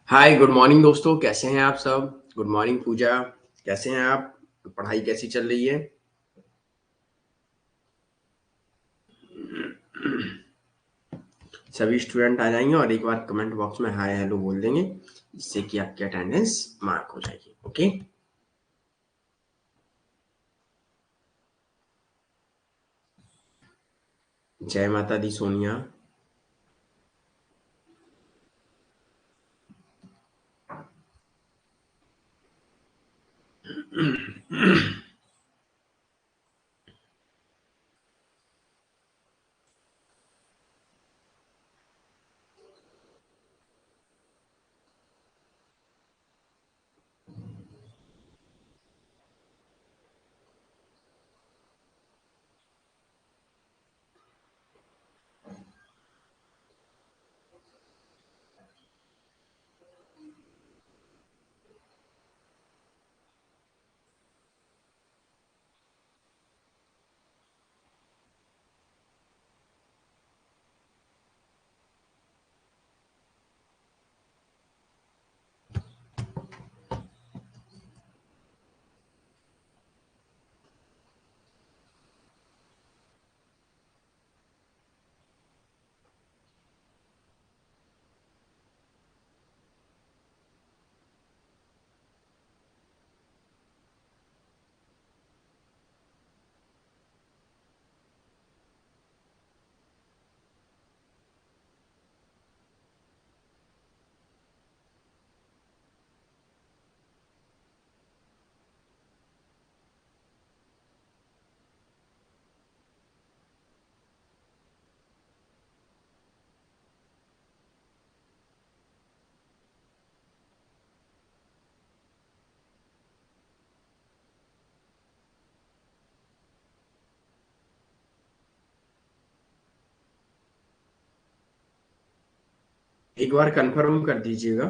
Hi good morning दोस्तों, कैसे हैं आप सब? गुड मॉर्निंग पूजा, कैसे हैं आप? पढ़ाई कैसी चल रही है? सभी स्टूडेंट आ जाएंगे और एक बार कमेंट बॉक्स में हाय हेलो बोल देंगे, जिससे कि आपकी अटेंडेंस मार्क हो जाएगी। ओके। जय माता दी सोनिया। एक बार कंफर्म कर दीजिएगा।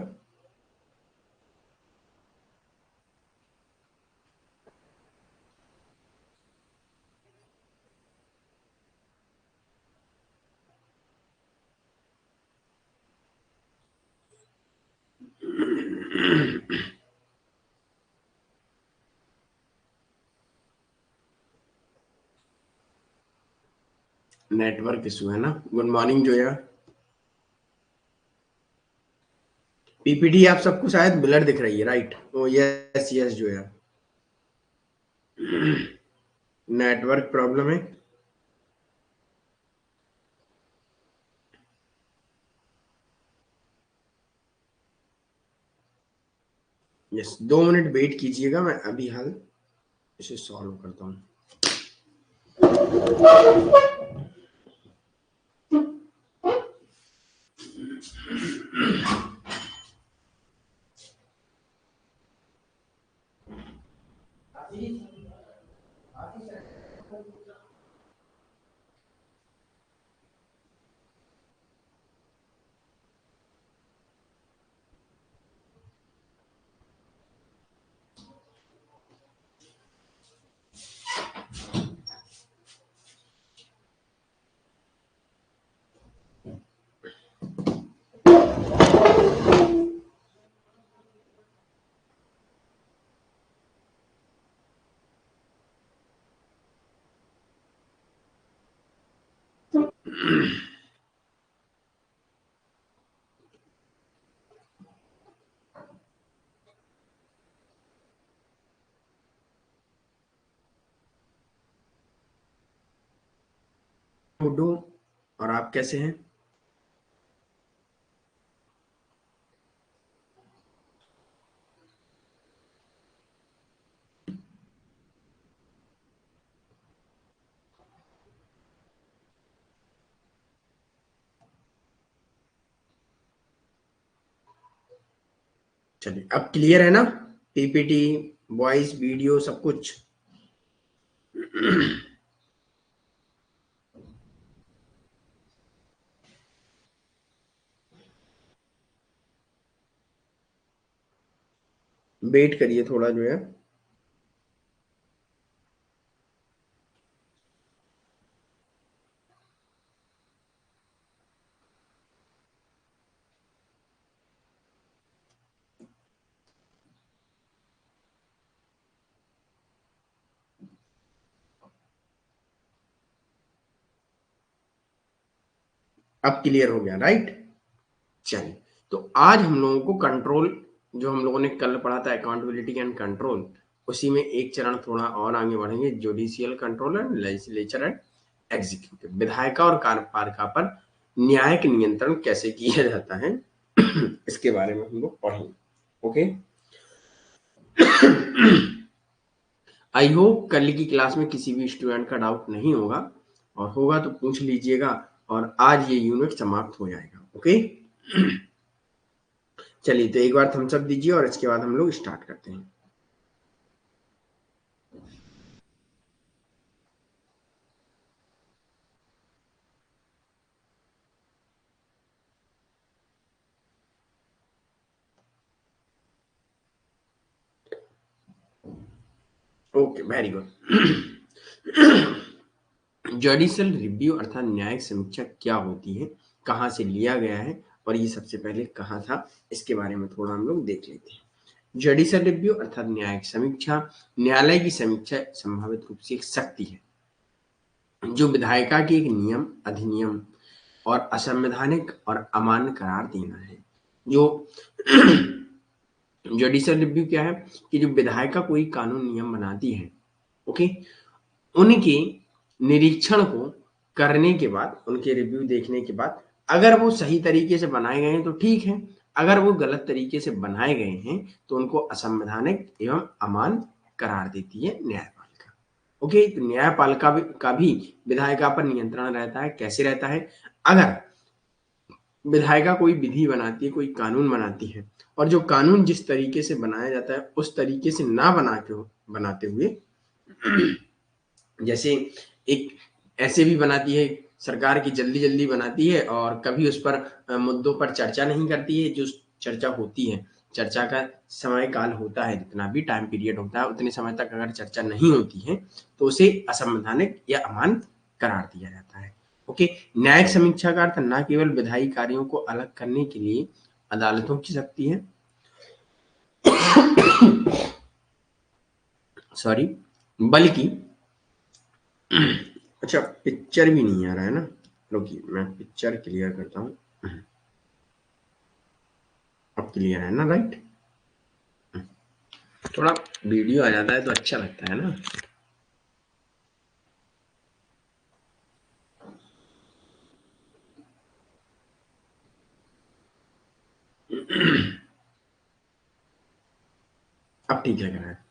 नेटवर्क इशू है ना। Good morning Zoya. पीपीटी आप सबको शायद ब्लर दिख रही है, राइट? ओ yes yes Zoya. Network problem है। यस, 2 मिनट वेट कीजिएगा, मैं अभी हाल इसे सॉल्व करता हूँ। गुड्डू, और आप कैसे हैं? चलिए, अब क्लियर है ना? पीपीटी, वॉइस, वीडियो सब कुछ। वेट करिए थोड़ा जो है। अब क्लियर हो गया, राइट। चलिए, तो आज हम लोगों को कंट्रोल, जो हम लोगों ने कल पढ़ा था अकाउंटेबिलिटी एंड कंट्रोल, उसी में एक चरण थोड़ा और आगे बढ़ेंगे, judicial control and legislature and executive, विधायिका और कार्यपालिका पर न्यायिक नियंत्रण कैसे किया जाता है इसके बारे में हम लोग पढ़ेंगे। ओके, आई होप कल की क्लास में किसी भी स्टूडेंट का डाउट नहीं होगा, और होगा तो पूछ लीजिएगा, और आज ये यूनिट समाप्त हो जाएगा। ओके, चलिए तो एक बार थम्स अप दीजिए और इसके बाद हम लोग स्टार्ट करते हैं। Okay, very good. Judicial review अर्थात न्यायिक समीक्षा क्या होती है, कहाँ से लिया गया है, और ये सबसे पहले कहाँ था, इसके बारे में थोड़ा हम लोग देख लेते हैं। जुडिशियल रिव्यू अर्थात न्यायिक समीक्षा, न्यायालय की समीक्षा संभावित रूप से एक शक्ति है जो विधायिका के एक नियम, अधिनियम और असंवैधानिक और अमान्य करार देना है। जो जुडिशियल रिव्यू क्या है कि जो विधायिका कोई कानून नियम बनाती है, ओके, उनके निरीक्षण को करने के बाद, उनके रिव्यू देखने के बाद अगर वो सही तरीके से बनाए गए हैं तो ठीक है, अगर वो गलत तरीके से बनाए गए हैं तो उनको असंवैधानिक एवं अमान्य करार देती है न्यायपालिका। ओके, तो न्यायपालिका का भी विधायिका पर नियंत्रण रहता है। कैसे रहता है? अगर विधायिका कोई विधि बनाती है, कोई कानून बनाती है, और जो कानून जिस तरीके से बनाया जाता है उस तरीके से ना बनाते हुए जैसे एक ऐसे भी बनाती है सरकार की, जल्दी जल्दी बनाती है और कभी उस पर मुद्दों पर चर्चा नहीं करती है। जो चर्चा होती है, चर्चा का समय काल होता है, जितना भी टाइम पीरियड होता है उतने समय तक अगर चर्चा नहीं होती है तो उसे असंवैधानिक या अमान्य करार दिया जाता है। ओके, न्यायिक समीक्षा का अर्थ न केवल विधायी कार्यों को अलग करने के लिए अदालतों की शक्ति है, सॉरी, बल्कि अच्छा, पिक्चर भी नहीं आ रहा है ना, रुकिए मैं पिक्चर क्लियर करता हूँ। अब क्लियर है ना, राइट? थोड़ा वीडियो आ जाता है तो अच्छा लगता है ना। अब ठीक लग रहा है।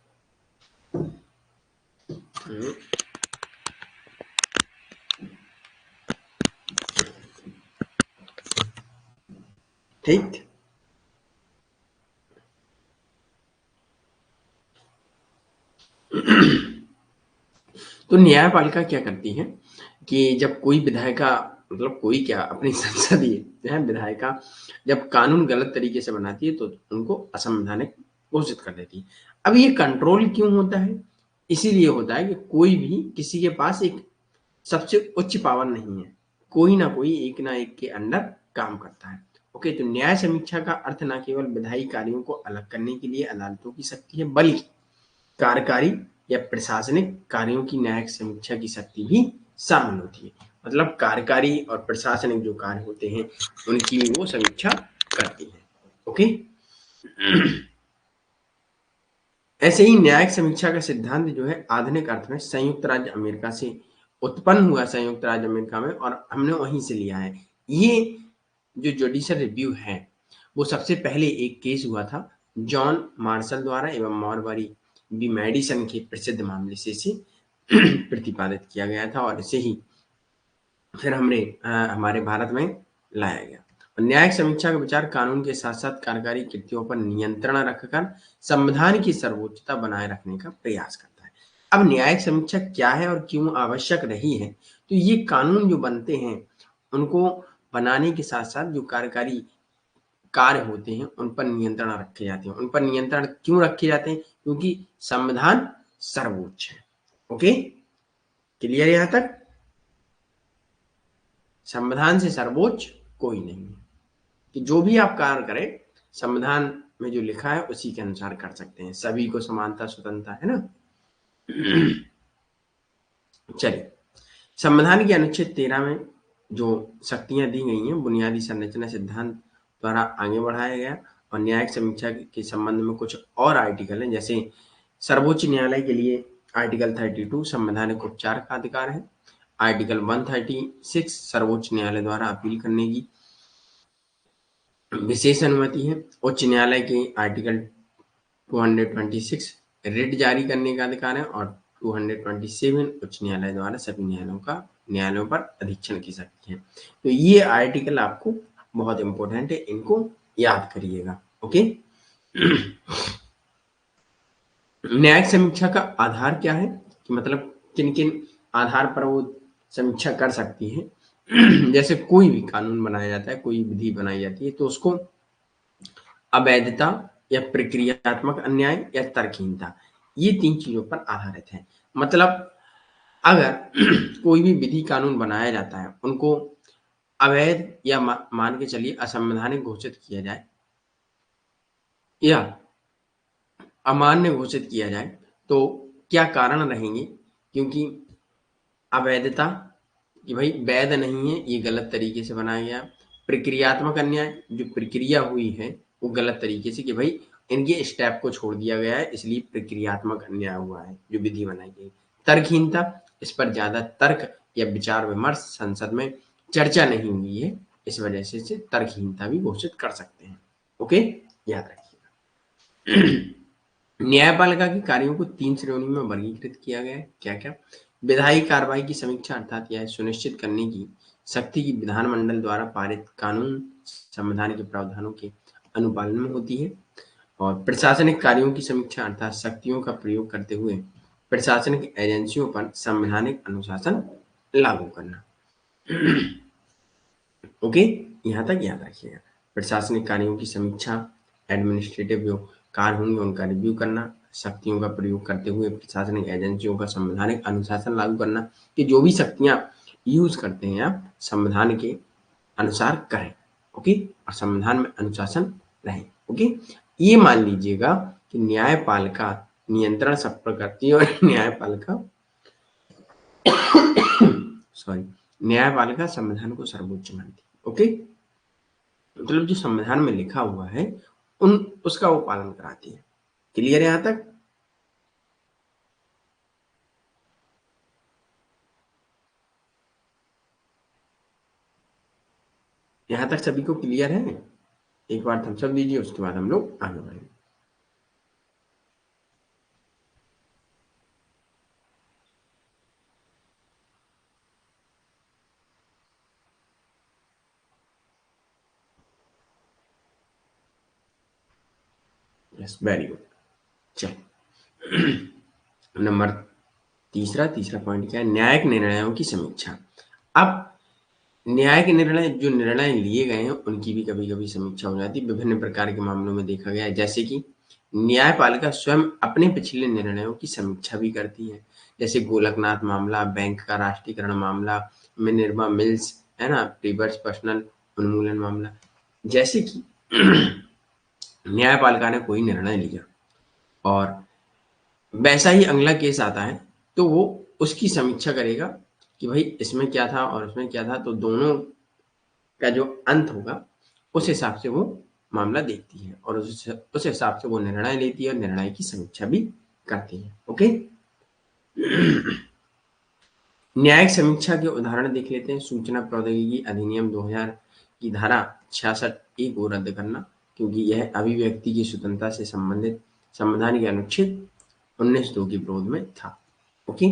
ठीक, तो न्यायपालिका क्या करती है कि जब कोई विधायिका, मतलब कोई क्या, अपनी संसदीय है विधायिका जब कानून गलत तरीके से बनाती है तो उनको असंवैधानिक घोषित कर देती है। अब ये कंट्रोल क्यों होता है? इसीलिए होता है कि कोई भी किसी के पास एक सबसे उच्च पावर नहीं है, कोई ना कोई एक ना एक के अंडर काम करता है। ओके, तो न्याय समीक्षा का अर्थ न केवल विधायी कार्यों को अलग करने के लिए अदालतों की शक्ति है, बल्कि कार्यकारी या प्रशासनिक कार्यों की न्यायिक समीक्षा की शक्ति भी शामिल होती है। मतलब कार्यकारी और प्रशासनिक जो कार्य होते हैं उनकी भी वो समीक्षा करती है। ओके, ऐसे ही न्यायिक समीक्षा का सिद्धांत जो है आधुनिक अर्थ में संयुक्त राज्य अमेरिका से उत्पन्न हुआ, संयुक्त राज्य अमेरिका में, और हमने वहीं से लिया है। ये जो जुडिशियल रिव्यू है वो सबसे पहले एक केस हुआ था जॉन मार्शल द्वारा एवं मॉरबरी बी मेडिसन के प्रसिद्ध मामले से प्रतिपादित किया गया था, और इसे ही फिर हमारे भारत में लाया गया। और न्यायिक समीक्षा का विचार कानून के साथ साथ कार्यकारी कृत्यों पर नियंत्रण रखकर संविधान की सर्वोच्चता बनाए रखने का प्रयास करता है। अब न्यायिक समीक्षा क्या है और क्यों आवश्यक रही है? तो ये कानून जो बनते हैं उनको बनाने के साथ साथ जो कार्यकारी कार्य होते हैं उन पर नियंत्रण रखे जाते हैं। उन पर नियंत्रण क्यों रखे जाते हैं? क्योंकि संविधान सर्वोच्च है। ओके, क्लियर यहाँ तक? संविधान से सर्वोच्च कोई नहीं है, कि जो भी आप कार्य करें संविधान में जो लिखा है उसी के अनुसार कर सकते हैं। सभी को समानता स्वतंत्रता है ना। चलिए, संविधान के अनुच्छेद 13 में जो शक्तियां दी गई हैं बुनियादी संरचना सिद्धांत द्वारा आगे बढ़ाया गया। और न्यायिक समीक्षा के संबंध में कुछ और आर्टिकल हैं, जैसे सर्वोच्च न्यायालय के लिए आर्टिकल 32 संवैधानिक उपचार का अधिकार है। आर्टिकल 136 सर्वोच्च न्यायालय द्वारा अपील करने की विशेष अनुमति है। उच्च न्यायालय के आर्टिकल 226 रिट जारी करने का अधिकार है। और 227 उच्च न्यायालय द्वारा सभी न्यायालयों पर अधीक्षण की शक्ति है। तो ये आर्टिकल आपको बहुत इंपॉर्टेंट है, इनको याद करिएगा। ओके। न्यायिक समीक्षा का आधार क्या है, कि मतलब किन किन आधार पर वो समीक्षा कर सकती है। जैसे कोई भी कानून बनाया जाता है, कोई विधि बनाई जाती है, तो उसको अवैधता या प्रक्रियात्मक अन्याय या तर्कहीनता, ये 3 चीजों पर आधारित है। मतलब अगर कोई भी विधि कानून बनाया जाता है, उनको अवैध या मान के चलिए असंवैधानिक घोषित किया जाए या अमान्य घोषित किया जाए, तो क्या कारण रहेंगे? क्योंकि अवैधता, कि भाई वैध नहीं है, ये गलत तरीके से बनाया गया। प्रक्रियात्मक अन्याय, जो प्रक्रिया हुई है वो गलत तरीके से, कि भाई इनके स्टेप को छोड़ दिया गया है, इसलिए प्रक्रियात्मक अन्याय हुआ है जो विधि बनाई गई। तर्कहीनता, इस पर ज्यादा तर्क या विचार विमर्श संसद में चर्चा नहीं हुई है, इस वजह से इसे तर्कहीनता भी घोषित कर सकते हैं। ओके, याद रखिए। न्यायपालिका के कार्यों को 3 श्रेणियों में वर्गीकृत किया गया है। क्या-क्या? विधायी कार्रवाई की समीक्षा, अर्थात यह सुनिश्चित करने की शक्ति की विधानमंडल द्वारा पारित कानून संविधान के प्रावधानों के अनुपालन में होती है। और प्रशासनिक कार्यों की समीक्षा, अर्थात शक्तियों का प्रयोग करते हुए प्रशासनिक एजेंसियों पर संवैधानिक अनुशासन लागू करना। ओके, यहाँ तक याद रखिएगा। प्रशासनिक कार्यों की समीक्षा, एडमिनिस्ट्रेटिव जो कार्य होंगे उनका रिव्यू करना, शक्तियों का प्रयोग करते हुए प्रशासनिक एजेंसियों का संवैधानिक अनुशासन लागू करना, कि जो भी शक्तियां यूज करते हैं आप संविधान के अनुसार करें। ओके, और संविधान में अनुशासन रहे। ओके, ये मान लीजिएगा कि न्यायपालिका नियंत्रण सब पर करती है और न्यायपालिका सॉरी न्यायपालिका संविधान को सर्वोच्च मानती है। ओके, मतलब जो संविधान में लिखा हुआ है उन उसका वो पालन कराती है। क्लियर है यहाँ तक? यहाँ तक सभी को क्लियर है? एक बार थम्स अप दीजिए, उसके बाद हम लोग आगे बढ़ेंगे। Yes, very good. चलो, नंबर तीसरा पॉइंट क्या है? न्यायिक निर्णयों की समीक्षा। अब न्यायिक निर्णय, जो निर्णय लिए गए हैं उनकी भी कभी कभी समीक्षा हो जाती है। विभिन्न प्रकार के मामलों में देखा गया है, जैसे कि न्यायपालिका स्वयं अपने पिछले निर्णयों की समीक्षा भी करती है। जैसे गोलकनाथ मामला, बैंक का राष्ट्रीयकरण मामला, मिनर्वा मिल्स, है ना, रिवर्स पर्सनल उन्मूलन मामला। जैसे कि न्यायपालिका ने कोई निर्णय लिया और वैसा ही अगला केस आता है, तो वो उसकी समीक्षा करेगा कि भाई इसमें क्या था और उसमें क्या था, तो दोनों का जो अंत होगा उस हिसाब से वो मामला देखती है और उस हिसाब से वो निर्णय लेती है और निर्णय की समीक्षा भी करती है। ओके, न्यायिक समीक्षा के उदाहरण देख लेते हैं। सूचना प्रौद्योगिकी अधिनियम 2000 की धारा 66 ए को रद्द करना, क्योंकि यह अभिव्यक्ति की स्वतंत्रता से संबंधित संवैधानिक अनुच्छेद 19(2) के विरोध में था। ओके,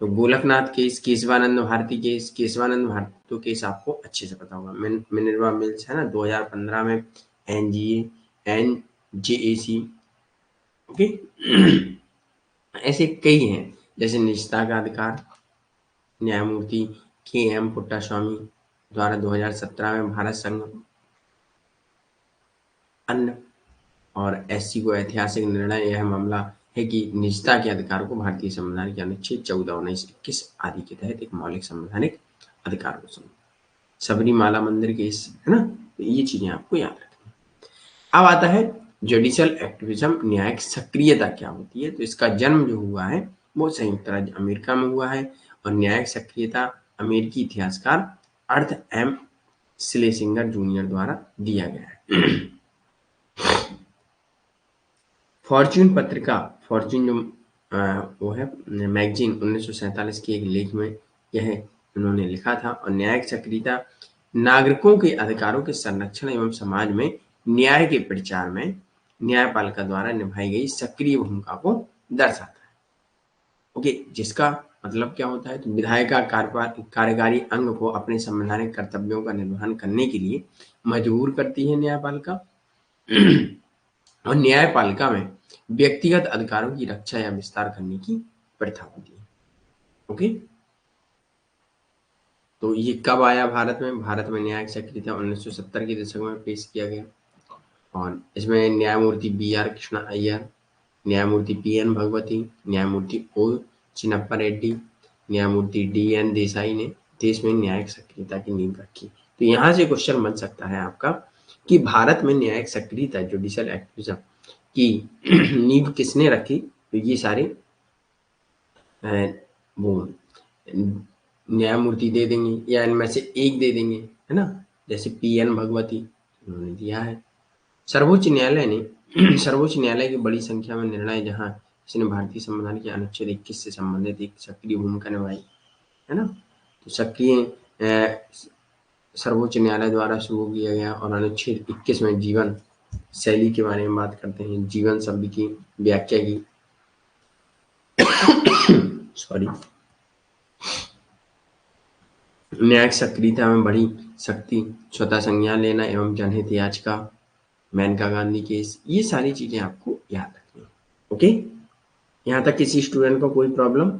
तो गोलकनाथ केस, केशवानंद भारती केस, केशवानंद भारती तो केस आपको अच्छे से पता होगा। मिनर्वा मिल्स, है ना, 2015 में एनजीए एनजेएसी। ओके, ऐसे कई हैं, जैसे निजता का अधिकार, न्यायमूर्ति के एम पुट्टास्वामी द्वारा 2017 में भारत संघ अन्य और एससी को ऐतिहासिक निर्णय। यह मामला है कि निजता के अधिकार को भारतीय संविधान के अनुच्छेद 14, 19, 21 आदि के तहत एक मौलिक संवैधानिक अधिकार को समझा। सबरीमाला मंदिर केस, है ना, तो ये चीजें आपको याद रखनी। अब आता है जुडिशियल एक्टिविज्म, न्यायिक सक्रियता क्या होती है। तो इसका जन्म जो हुआ है वो संयुक्त राज्य अमेरिका में हुआ है और न्यायिक सक्रियता अमेरिकी इतिहासकार अर्थ एम स्लेसिंगर जूनियर द्वारा दिया गया है। फॉर्च्यून पत्रिका, फॉर्च्यून जो वो है मैगजीन, 1947 के एक लेख में यह उन्होंने लिखा था। और न्यायिक सक्रियता नागरिकों के अधिकारों के संरक्षण एवं समाज में न्याय के प्रचार में न्यायपालिका द्वारा निभाई गई सक्रिय भूमिका को दर्शाता है। ओके, जिसका मतलब क्या होता है, तो विधायी का कार्यकारी अंग को अपने संवैधानिक कर्तव्यों का निर्वहन करने के लिए मजबूर करती है न्यायपालिका। और न्यायपालिका में व्यक्तिगत अधिकारों की रक्षा या विस्तार करने की प्रथा होती है। ओके, तो ये कब आया भारत में? भारत में न्यायिक सक्रियता 1970 के दशक में पेश किया गया। और इसमें न्यायमूर्ति बी आर कृष्णा अय्यर, न्यायमूर्ति पी एन भगवती, न्यायमूर्ति ओ चिन्नप्पा रेड्डी, न्यायमूर्ति डी एन देसाई ने देश में न्यायिक सक्रियता की नींव रखी। तो यहाँ से क्वेश्चन बन सकता है आपका कि भारत में न्यायिक सक्रियता, जुडिशियल एक्टिविज्म की नींव किसने रखी? तो ये सारे वो न्यायमूर्ति दे देंगे या इनमें से एक दे देंगे, है ना? जैसे पी एन भगवती उन्होंने दिया है। सर्वोच्च न्यायालय ने सर्वोच्च न्यायालय की बड़ी संख्या में निर्णय जहाँ इसने भारतीय संविधान के अनुच्छेद 21 से संबंधित एक सक्रिय भूमिका निभाई, है ना? तो सक्रिय सर्वोच्च न्यायालय द्वारा शुरू किया गया। और अनुच्छेद 21 में जीवन शैली के बारे में बात करते हैं, जीवन शब्द की व्याख्या की सॉरी न्यायिक सक्रियता में बड़ी शक्ति, स्वतः संज्ञान लेना एवं जनहित याचिका, मेनका गांधी केस, ये सारी चीजें आपको याद रखनी है। ओके, यहाँ तक किसी स्टूडेंट को कोई प्रॉब्लम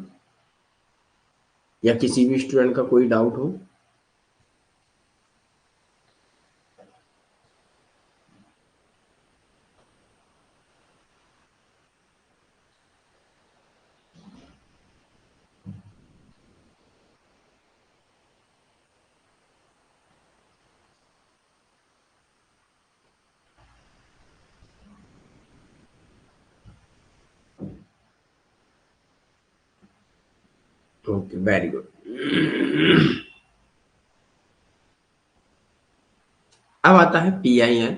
या किसी भी स्टूडेंट का कोई डाउट हो? Okay, very good. अब आता है पीआईएल,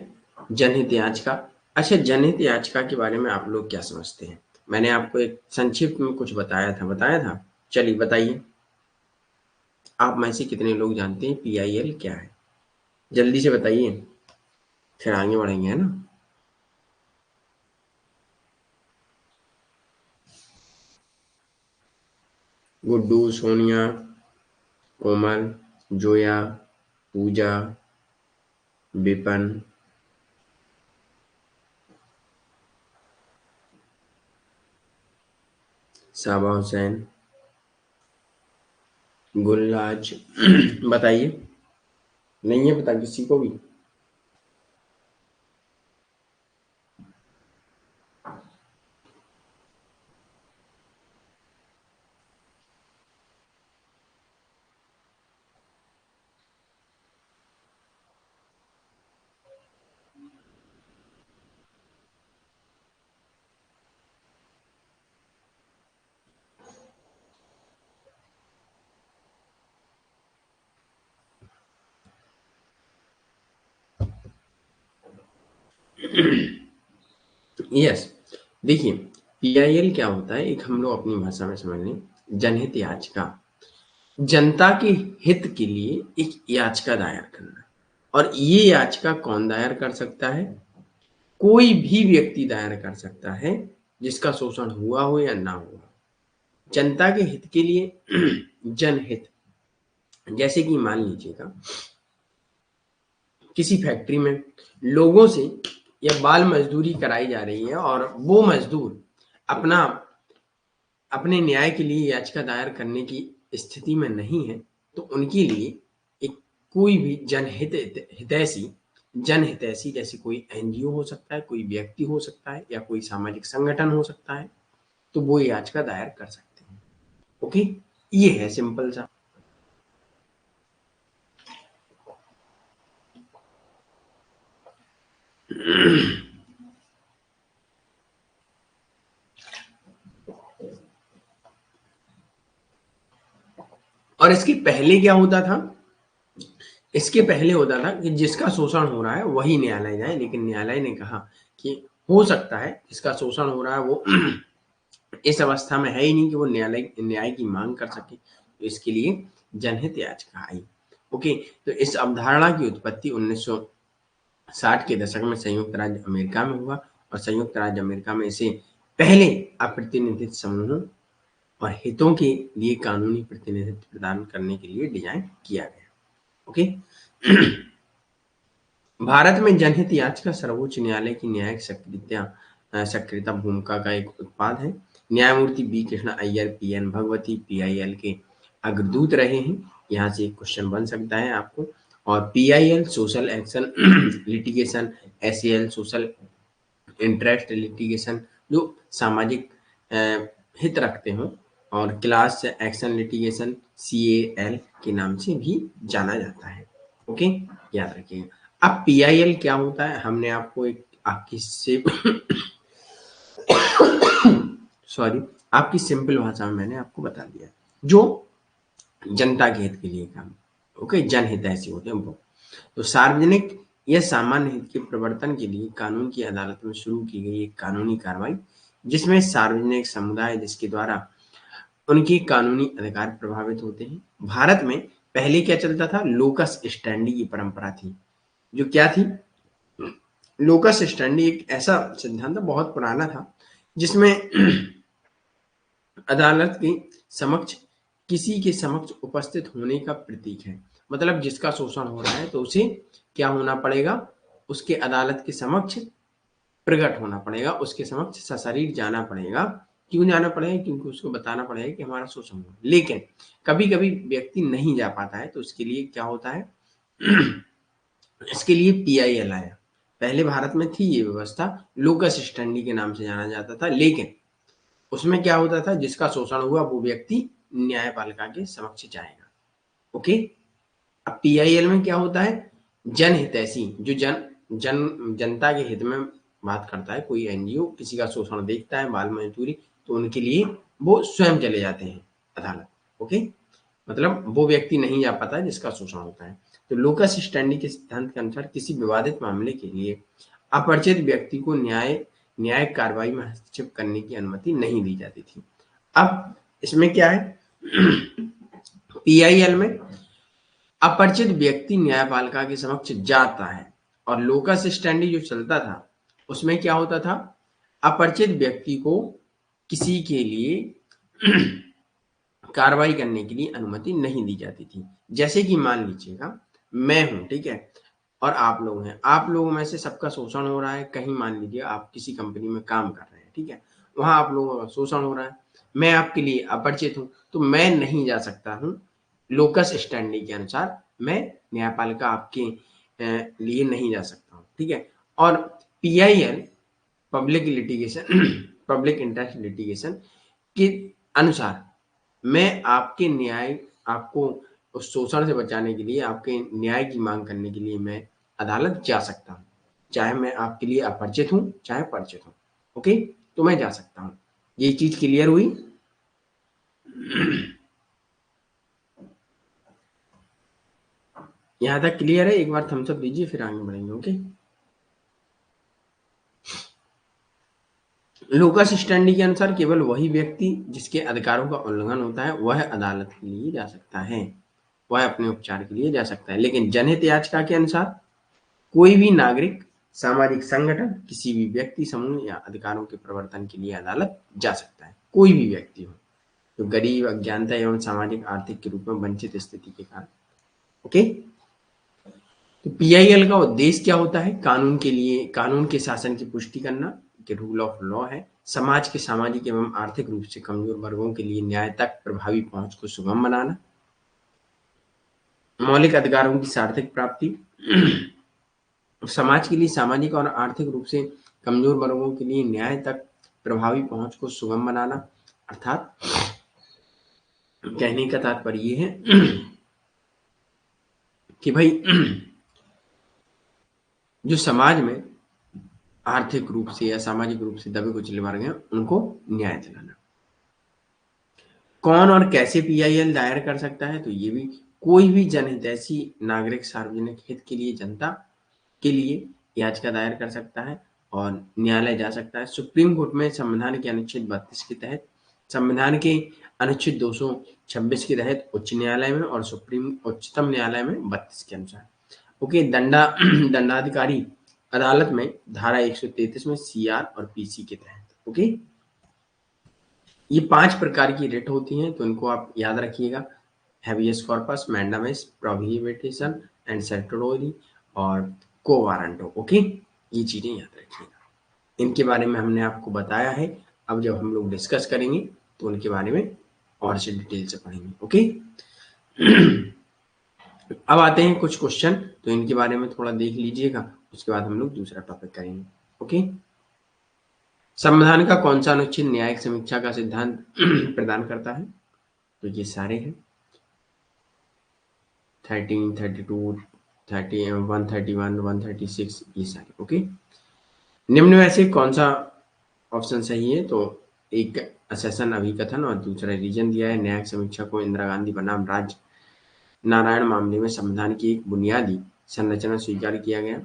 जनहित याचिका। अच्छा, जनहित याचिका के बारे में आप लोग क्या समझते हैं? मैंने आपको एक संक्षिप्त में कुछ बताया था। चलिए बताइए, आप में से कितने लोग जानते हैं पीआईएल क्या है? जल्दी से बताइए, फिर आगे बढ़ेंगे, है ना? गुड्डू, सोनिया, कोमल, जोया, पूजा, विपन, साबा हुसैन, गुलराज बताइए, नहीं है पता किसी को भी? यस, देखिए पीआईएल क्या होता है, एक हम लोग अपनी भाषा में समझ लें, जनहित याचिका, जनता के हित के लिए एक याचिका दायर करना। और ये याचिका कौन दायर कर सकता है? कोई भी व्यक्ति दायर कर सकता है जिसका शोषण हुआ हो या ना हुआ। जनता के हित के लिए जनहित, जैसे कि मान लीजिएगा किसी फैक्ट्री में लोगों से या बाल मजदूरी कराई जा रही है और वो मजदूर अपना अपने न्याय के लिए याचिका दायर करने की स्थिति में नहीं है, तो उनके लिए एक कोई भी जनहितैषी जैसे कोई एनजीओ हो सकता है, कोई व्यक्ति हो सकता है या कोई सामाजिक संगठन हो सकता है, तो वो याचिका दायर कर सकते हैं। ओके, ये है सिंपल सा। और इसके पहले क्या होता था? इसके पहले होता था कि जिसका शोषण हो रहा है वही न्यायालय जाए, लेकिन न्यायालय ने कहा कि हो सकता है जिसका शोषण हो रहा है वो इस अवस्था में है ही नहीं कि वो न्याय की मांग कर सके, तो इसके लिए जनहित याचिका आई। ओके, तो इस अवधारणा की उत्पत्ति 1960 के दशक में संयुक्त राज्य अमेरिका में हुआ, और संयुक्त राज्य अमेरिका में इसे पहले अप्रतिनिधित्व समूहों और हितों के लिए कानूनी प्रतिनिधित्व प्रदान करने के लिए डिजाइन किया गया। ओके, भारत में जनहित याचिका सर्वोच्च न्यायालय की न्यायिक सक्रियता भूमिका का एक उत्पाद है। न्यायमूर्ति B Krishna Iyer PN Bhagwati PIL के अग्रदूत रहे हैं। यहाँ से एक क्वेश्चन बन सकता है आपको। और PIL social action litigation, SL social interest litigation जो सामाजिक हित रखते हो, और क्लास एक्शन लिटिगेशन सीएएल के नाम से भी जाना जाता है। ओके, याद रखिएगा। अब पीआईएल क्या होता है, हमने आपको एक आपकी सॉरी आपकी सिंपल भाषा में मैंने आपको बता दिया, जो जनता के हित के लिए काम, ओके, जनहित ऐसे होते हैं वो। तो सार्वजनिक या सामान्य हित के प्रवर्तन के लिए कानून की अदालत में शुरू की गई एक कानूनी कार्रवाई, जिसमें सार्वजनिक समुदाय जिसके द्वारा उनके कानूनी अधिकार प्रभावित होते हैं। भारत में पहले क्या चलता था, लोकस स्टैंडी की परंपरा थी। जो क्या थी, लोकस स्टैंडी एक ऐसा सिद्धांत बहुत पुराना था जिसमें अदालत के समक्ष किसी के समक्ष उपस्थित होने का प्रतीक है। मतलब जिसका शोषण हो रहा है तो उसे क्या होना पड़ेगा, उसके अदालत के समक्ष प्रकट होना पड़ेगा, उसके समक्ष सशरीर जाना पड़ेगा। क्यों जाना पड़ेगा, क्योंकि उसको बताना पड़ेगा कि हमारा शोषण हो। लेकिन कभी कभी व्यक्ति नहीं जा पाता है, तो उसके लिए क्या होता है इसके लिए पीआईएल आया। पहले भारत में थी ये व्यवस्था, लोकस स्टैंडी के नाम से जाना जाता था। लेकिन उसमें क्या होता था, जिसका शोषण हुआ वो व्यक्ति न्यायपालिका के समक्ष जाएगा। ओके, अब पीआईएल में क्या होता है, जनहितैषी जो जनता के हित में बात करता है, कोई एनजीओ किसी का शोषण देखता है, बाल मजदूरी, तो उनके लिए वो स्वयं चले जाते हैं अदालत। ओके, मतलब वो व्यक्ति नहीं जा पाता है जिसका शोषण होता है। तो लोकस स्टैंडी के सिद्धांत के अनुसार किसी विवादित मामले के लिए अपरिचित व्यक्ति को न्यायिक कार्रवाई में हस्तक्षेप करने की अनुमति नहीं दी जाती थी। अब इसमें क्या है पीआईएल में अपरिचित व्यक्ति न्यायपालिका के समक्ष जाता है, और लोकस स्टैंडी जो चलता था उसमें क्या होता था, अपरिचित व्यक्ति को किसी के लिए कार्रवाई करने के लिए अनुमति नहीं दी जाती थी। जैसे कि मान लीजिएगा मैं हूं, ठीक है, और आप लोग हैं, आप लोगों में से सबका शोषण हो रहा है। कहीं मान लीजिए आप किसी कंपनी में काम कर रहे हैं, ठीक है, वहां आप लोगों का शोषण हो रहा है, मैं आपके लिए अपरिचित हूं, तो मैं नहीं जा सकता हूं। लोकस स्टैंडी के अनुसार मैं न्यायपालिका आपके लिए नहीं जा सकता हूं, ठीक है। और PIL public litigation public interest litigation के अनुसार मैं आपको उस शोषण से बचाने के लिए, आपके न्याय की मांग करने के लिए मैं अदालत जा सकता हूँ, चाहे मैं आपके लिए अपरिचित हूँ चाहे परिचित हूँ। ओके, तो मैं जा सकता हूँ। ये चीज क्लियर हुई? यहाँ तक क्लियर है? एक बार थम्स अप दीजिए फिर आगे बढ़ेंगे। ओके, लोकस स्टैंडी के अनुसार केवल वही व्यक्ति जिसके अधिकारों का उल्लंघन होता है वह अदालत के लिए जा सकता है, वह अपने उपचार के लिए जा सकता है। लेकिन जनहित याचिका के अनुसार कोई भी नागरिक, सामाजिक संगठन, किसी भी व्यक्ति समूह या अधिकारों के प्रवर्तन के लिए अदालत जा सकता है, कोई भी व्यक्ति हो जो गरीब, अज्ञानता एवं सामाजिक आर्थिक के रूप में वंचित स्थिति के कारण। ओके, तो पीआईएल का उद्देश्य क्या होता है, कानून के शासन की पुष्टि करना, कि रूल ऑफ लॉ है, समाज के सामाजिक एवं आर्थिक रूप से कमजोर वर्गों के लिए न्याय तक प्रभावी पहुंच को सुगम बनाना, मौलिक अधिकारों की सार्थक प्राप्ति, समाज के लिए सामाजिक और आर्थिक रूप से कमजोर वर्गों के लिए न्याय तक प्रभावी पहुंच को सुगम बनाना। अर्थात कहने का तात्पर्य ये है कि भाई जो समाज में आर्थिक रूप से या सामाजिक रूप से दबे कुचले वर्ग हैं उनको न्याय दिलाना। कौन और कैसे पीआईएल दायर कर सकता है, तो ये भी कोई भी जनहितैषी नागरिक सार्वजनिक हित के लिए जनता के लिए याचिका दायर कर सकता है और न्यायालय जा सकता है। सुप्रीम कोर्ट में संविधान के अनुच्छेद 32 के तहत, संविधान के अनुच्छेद 226 के तहत उच्च न्यायालय में और उच्चतम न्यायालय में 32 के अनुसार। ओके, दंडाधिकारी अदालत में धारा 133 में सीआर और पीसी के तहत। ओके, ये 5 प्रकार की रिट होती हैं, तो इनको आप याद रखिएगा। हैबियस कॉर्पस, मैंडामिस, प्रोहिबिशन एंड सर्टोरी और को वारंटो। ओके, ये चीजें याद रखिएगा। इनके बारे में हमने आपको बताया है। अब जब हम लोग डिस्कस करेंगे तो उनके बारे में और से डिटेल से पढ़ेंगे। ओके, अब आते हैं कुछ क्वेश्चन, तो इनके बारे में थोड़ा देख लीजिएगा, उसके बाद हम लोग दूसरा टॉपिक करेंगे। ओके, संविधान का कौन सा अनुच्छेद न्यायिक समीक्षा का सिद्धांत प्रदान करता है? तो ये सारे हैं, 13, 32, 30, 131, 136, ये सारे। ओके, निम्न में से कौन सा ऑप्शन सही है? तो एक असेसन अभिकथन और दूसरा रीजन दिया है। न्यायिक समीक्षा को इंदिरा गांधी बनाम राज नारायण मामले में संविधान की एक बुनियादी संरचना स्वीकार किया गया।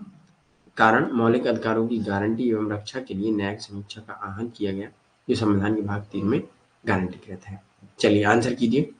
कारण, मौलिक अधिकारों की गारंटी एवं रक्षा के लिए न्यायिक समीक्षा का आह्वान किया गया, जो संविधान के भाग 3 में गारंटीकृत है। चलिए आंसर कीजिए।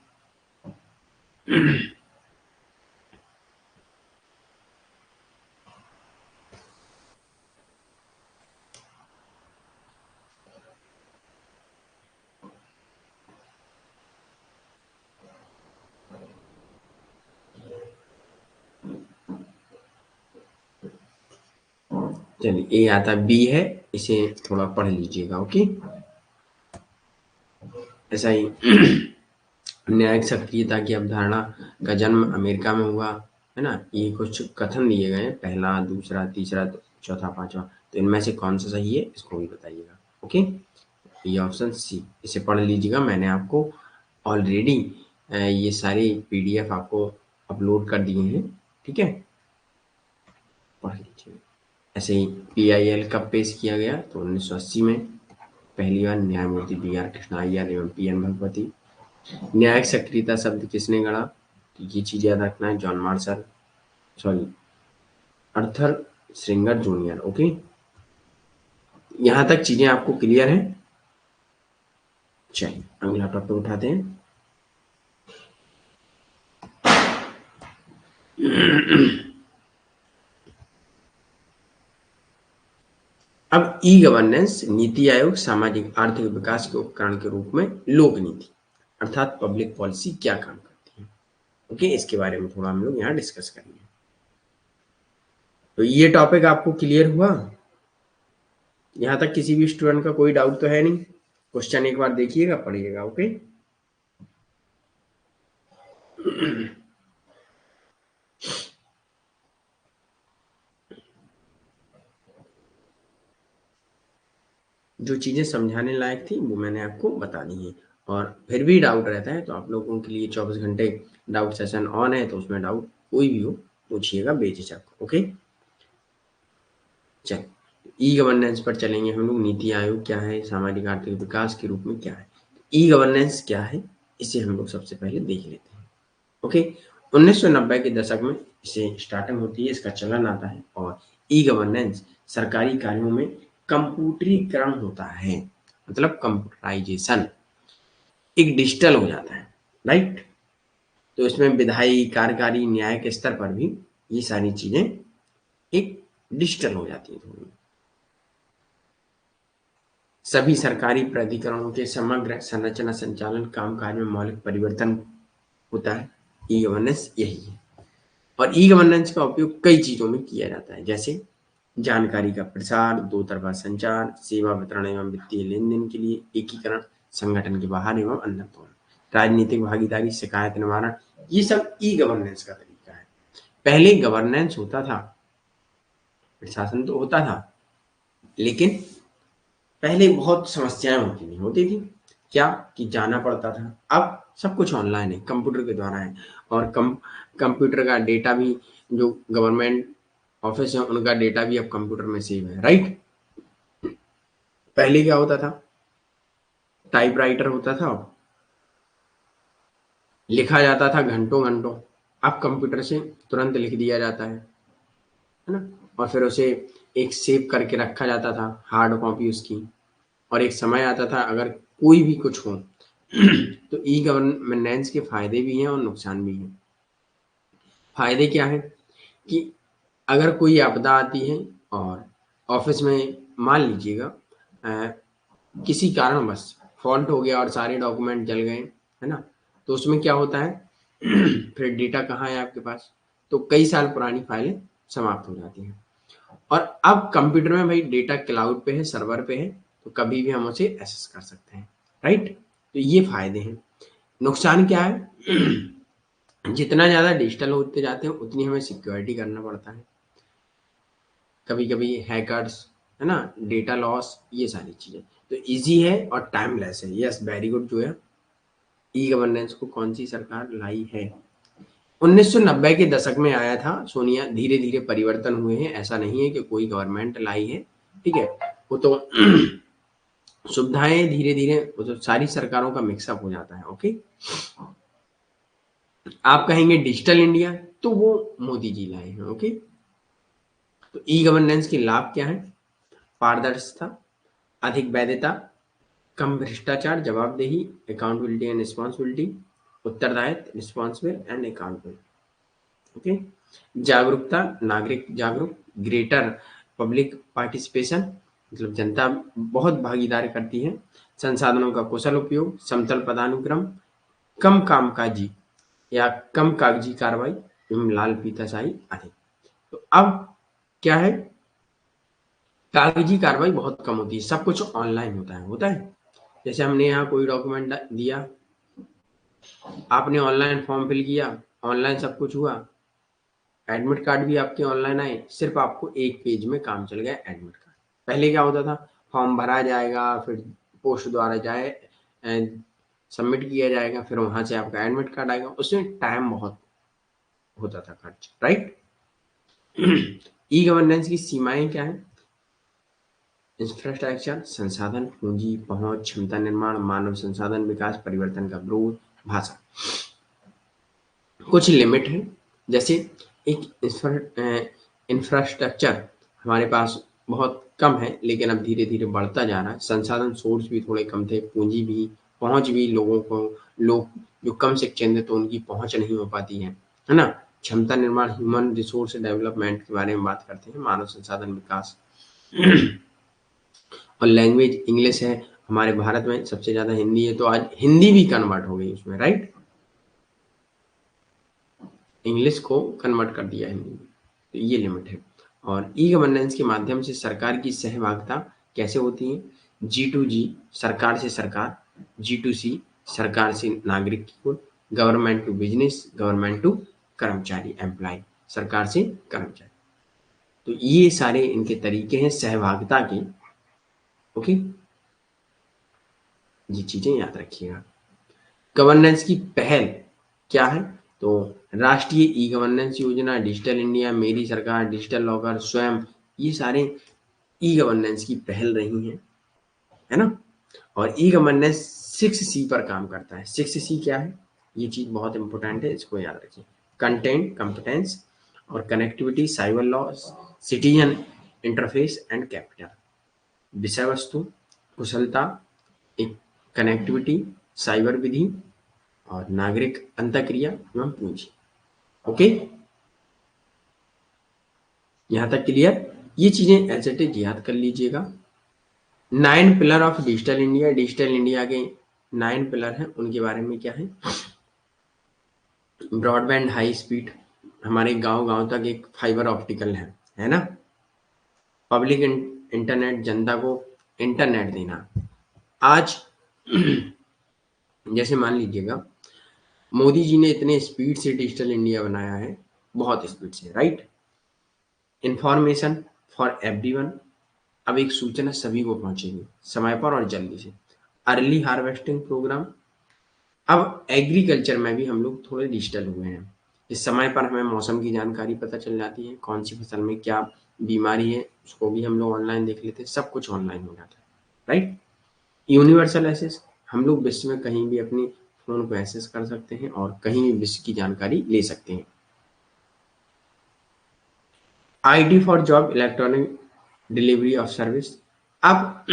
चलिए, ए आता बी है, इसे थोड़ा पढ़ लीजिएगा। ओके, ऐसा ही न्यायिक सक्रियता की अवधारणा का जन्म अमेरिका में हुआ, है ना। ये कुछ कथन दिए गए हैं, पहला, दूसरा, तीसरा, चौथा, पांचवा, तो इनमें से कौन सा सही है इसको भी बताइएगा। ओके, ये ऑप्शन सी, इसे पढ़ लीजिएगा। मैंने आपको ऑलरेडी ये सारी पीडीएफ आपको अपलोड कर दिए हैं, ठीक है, पढ़ लीजिए। ऐसे ही पीआईएल कब पेश किया गया? तो 1980 में पहली बार न्यायमूर्ति बी.आर. कृष्णा अय्यर एवं पी.एन. भगवती। न्यायिक सक्रियता शब्द किसने गढ़ा? तो ये चीज याद रखना है, जॉन मार्शल, सॉरी, अर्थर श्रिंगर जूनियर। ओके, यहां तक चीजें आपको क्लियर हैं? चलिए अगला टॉपिक उठाते हैं। अब ई गवर्नेंस नीति आयोग सामाजिक आर्थिक विकास के उपकरण के रूप में लोक नीति अर्थात पब्लिक पॉलिसी क्या काम करती है? ओके, इसके बारे में थोड़ा हम लोग यहाँ डिस्कस करेंगे। तो ये टॉपिक आपको क्लियर हुआ? यहाँ तक किसी भी स्टूडेंट का कोई डाउट तो है नहीं? क्वेश्चन एक बार देखिएगा, पढ़िएगा। ओके, जो चीजें समझाने लायक थी वो मैंने आपको बता दी हैं, और फिर भी डाउट रहता है तो आप लोगों के लिए 24 घंटे डाउट सेशन ऑन है, तो उसमें डाउट कोई भी हो पूछिएगा बेझिझक। ओके, चल ई गवर्नेंस पर चलेंगे हम लोग। नीति आयोग क्या है, सामाजिक आर्थिक विकास के रूप में क्या है, ई गवर्नेंस क्या है, इसे हम लोग सबसे पहले देख लेते हैं। ओके, 1990 के दशक में इसे स्टार्टिंग होती है, इसका चलन आता है, और ई गवर्नेंस सरकारी कार्यों में कंप्यूटरीकरण होता है, मतलब कंप्यूटराइजेशन, एक डिजिटल हो जाता है, राइट। तो इसमें विधायी, कार्यकारी, न्यायिक स्तर पर भी ये सारी चीजें एक डिजिटल हो जाती है थोड़ी। सभी सरकारी प्राधिकरणों के समग्र संरचना, संचालन, कामकाज में मौलिक परिवर्तन होता है। ई गवर्नेंस यही है, और ई गवर्नेंस का उपयोग कई चीजों में किया जाता है, जैसे जानकारी का प्रसार, दो तरफा संचार, सेवा वितरण एवं वित्तीय लेन देन के लिए एकीकरण, संगठन के बाहर एवं अंदर दोनों, राजनीतिक भागीदारी, शिकायत निवारण, ये सब ई गवर्नेंस का तरीका है। पहले गवर्नेंस होता था, प्रशासन तो होता था, लेकिन पहले बहुत समस्याएं होती थी। क्या कि जाना पड़ता था। अब सब कुछ ऑनलाइन है, कंप्यूटर के द्वारा है, और कंप्यूटर का डेटा भी, जो गवर्नमेंट ऑफिस है उनका डेटा भी अब कंप्यूटर में सेव है, राइट। पहले क्या होता था, टाइपराइटर होता था, लिखा जाता था घंटों घंटों, अब कंप्यूटर से तुरंत लिख दिया जाता है ना? और फिर उसे एक सेव करके रखा जाता था, हार्ड कॉपी उसकी। और एक समय आता था अगर कोई भी कुछ हो तो ई गवर्नेंस के फायदे भी हैं और नुकसान भी हैं। फायदे क्या है कि अगर कोई आपदा आती है और ऑफिस में मान लीजिएगा किसी कारणवश फॉल्ट हो गया और सारे डॉक्यूमेंट जल गए, है ना? तो उसमें क्या होता है फिर डेटा कहाँ है आपके पास? तो कई साल पुरानी फाइलें समाप्त हो जाती हैं। और अब कंप्यूटर में भाई डेटा क्लाउड पे है, सर्वर पे है, तो कभी भी हम उसे एक्सेस कर सकते हैं, राइट? तो ये फायदे हैं। नुकसान क्या है जितना ज़्यादा डिजिटल होते जाते हैं उतनी हमें सिक्योरिटी करना पड़ता है। कभी-कभी हैकर्स, है ना? डेटा लॉस, ये सारी चीज़ें। तो ईज़ी है और टाइमलेस है। यस, वेरी गुड जो है ई गवर्नेंस को कौन-सी सरकार लाई है? 1990 के दशक में आया था सोनिया, धीरे-धीरे परिवर्तन हुए हैं। ऐसा नहीं है कि कोई गवर्नमेंट लाई है, ठीक है? वो तो सुविधाएँ धीरे-धीरे वो तो सारी सरकारों का मिक्स अप हो जाता है, ओके? आप कहेंगे डिजिटल इंडिया, तो वो मोदी जी लाए हैं, ओके? तो ई गवर्नेंस के लाभ क्या हैं? पारदर्शिता, अधिक वैधता, कम भ्रष्टाचार, जवाबदेही, अकाउंटेबिलिटी एंड रिस्पॉन्सिबिलिटी, उत्तरदायित्व, रिस्पॉन्सिबल एंड अकाउंटेबल, ओके? जागरूकता, नागरिक जागरूक, ग्रेटर पब्लिक पार्टिसिपेशन, मतलब जनता बहुत भागीदारी करती है, संसाधनों का कुशल उपयोग, समतल पदानुक्रम, कम कामकाजी या कम कागजी कार्रवाई एवं लाल फीताशाही अधिक। तो अब क्या है, कागजी कार्रवाई बहुत कम होती है, सब कुछ ऑनलाइन होता है। जैसे हमने यहाँ कोई डॉक्यूमेंट दिया, आपने ऑनलाइन फॉर्म फिल किया, ऑनलाइन सब कुछ हुआ, एडमिट कार्ड भी आपके ऑनलाइन आए, सिर्फ आपको एक पेज में काम चल गया एडमिट कार्ड। पहले क्या होता था, फॉर्म भरा जाएगा, फिर पोस्ट द्वारा जाए, सबमिट किया जाएगा, फिर वहां से आपका एडमिट कार्ड आएगा, उसमें टाइम बहुत होता था खर्च, राइट? ई गवर्नेंस की सीमाएं क्या है? इंफ्रास्ट्रक्चर, संसाधन, पूंजी, पहुंच, क्षमता निर्माण, मानव संसाधन विकास, परिवर्तन का विरोध, भाषा। कुछ लिमिट है, जैसे एक इंफ्रास्ट्रक्चर हमारे पास बहुत कम है लेकिन अब धीरे धीरे बढ़ता जा रहा है। संसाधन सोर्स भी थोड़े कम थे, पूंजी भी, पहुंच भी, लोगों को, लोग जो कम शिक्षित थे तो उनकी पहुंच नहीं हो पाती है ना? क्षमता निर्माण, ह्यूमन रिसोर्स डेवलपमेंट के बारे में बात करते हैं, मानव संसाधन विकास। और लैंग्वेज इंग्लिश है, हमारे भारत में सबसे ज्यादा हिंदी है, तो आज हिंदी भी कन्वर्ट हो गई उसमें, राइट? इंग्लिश को कन्वर्ट कर दिया हिंदी में, तो ये लिमिट है। और ई गवर्नेंस के माध्यम से सरकार की सहभागिता कैसे होती है? जी टू जी, सरकार से सरकार, जी टू सी, सरकार से नागरिक की ओर, government to business, government to कर्मचारी, एम्प्लॉय, सरकार से कर्मचारी। तो ये सारे इनके तरीके हैं सहभागिता के, ओके? ये चीजें याद रखिएगा। गवर्नेंस की पहल क्या है? तो राष्ट्रीय ई गवर्नेंस योजना, डिजिटल इंडिया, मेरी सरकार, डिजिटल लॉकर, स्वयं, ये सारे ई गवर्नेंस की पहल रही हैं, है ना? और ई गवर्नेंस 6C पर काम करता है। 6C क्या है? ये चीज बहुत इंपॉर्टेंट है, इसको याद रखिए। कंटेंट, कंपिटेंस और connectivity, cyber law, citizen interface and capital. विषय वस्तु, कुशलता, एक कनेक्टिविटी, साइबर विधि और नागरिक अंतःक्रिया एवं पूंजी, ओके? यहां तक क्लियर? ये चीजें एज इट इज याद कर लीजिएगा। 9 pillar of digital India, digital India के 9 पिलर हैं, उनके बारे में क्या है? ब्रॉडबैंड हाई स्पीड, हमारे गांव गांव तक एक फाइबर ऑप्टिकल है ना? पब्लिक इंटरनेट, जनता को इंटरनेट देना। आज जैसे मान लीजिएगा मोदी जी ने इतने स्पीड से डिजिटल इंडिया बनाया है, बहुत स्पीड से, राइट? इंफॉर्मेशन फॉर एवरीवन, अब एक सूचना सभी को पहुंचेगी समय पर और जल्दी से। अर्ली हार्वेस्टिंग प्रोग्राम, अब एग्रीकल्चर में भी हम लोग थोड़े डिजिटल हुए हैं, इस समय पर हमें मौसम की जानकारी पता चल जाती है, कौन सी फसल में क्या बीमारी है उसको भी हम लोग ऑनलाइन देख लेते हैं, सब कुछ ऑनलाइन हो जाता है, राइट? यूनिवर्सल एक्सेस, हम लोग विश्व में कहीं भी अपनी फ़ोन को एक्सेस कर सकते हैं और कहीं भी विश्व की जानकारी ले सकते हैं। IT for job, electronic delivery of service. अब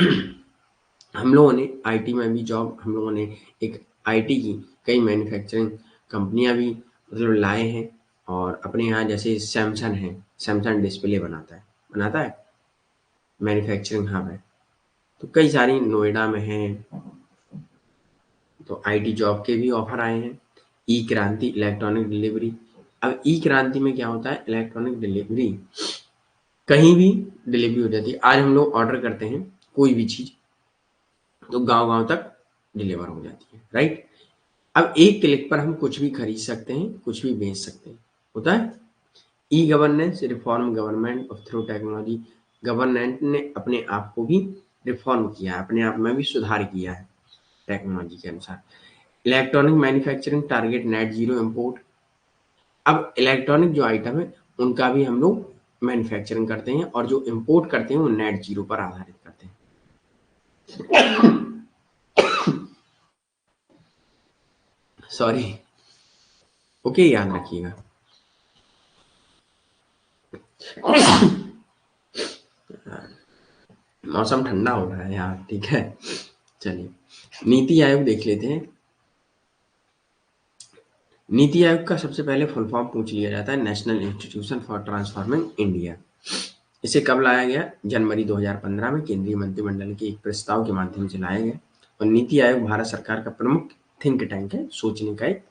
हम लोगों ने आईटी में भी जॉब, हम लोगों ने एक आईटी की कई मैन्युफैक्चरिंग कंपनियां भी मतलब लाए हैं। और अपने यहाँ जैसे सैमसंग है, सैमसंग डिस्प्ले बनाता है, मैन्युफैक्चरिंग हब है। तो कई सारी नोएडा में है, तो आईटी जॉब के भी ऑफर आए हैं। ई क्रांति, इलेक्ट्रॉनिक डिलीवरी। अब ई क्रांति में क्या होता है, इलेक्ट्रॉनिक डिलीवरी कहीं भी डिलीवरी हो जाती है। आज हम लोग ऑर्डर करते हैं कोई भी चीज, तो गांव गांव तक डिलीवर हो जाती है, राइट। अब एक क्लिक पर हम कुछ भी खरीद सकते हैं, कुछ भी बेच सकते हैं, होता है। E governance reform government of through technology. Government ने अपने आप को भी रिफॉर्म किया है, अपने आप में भी सुधार किया है टेक्नोलॉजी के अनुसार। Electronic manufacturing target net zero import. अब इलेक्ट्रॉनिक जो आइटम है उनका भी हम लोग मैन्युफैक्चरिंग करते हैं, और जो इम्पोर्ट करते हैं वो नेट जीरो पर आधारित करते हैं। सॉरी, ओके, याद रखिएगा। मौसम ठंडा हो रहा है यार, ठीक है। चलिए, नीति आयोग देख लेते हैं। नीति आयोग का सबसे पहले फुल फॉर्म पूछ लिया जाता है, national institution for transforming India. इसे कब लाया गया, जनवरी 2015 में केंद्रीय मंत्रिमंडल के एक प्रस्ताव के माध्यम से लाया गया। और नीति आयोग भारत सरकार का प्रमुख थिंक टैंक है, सोचने का एक,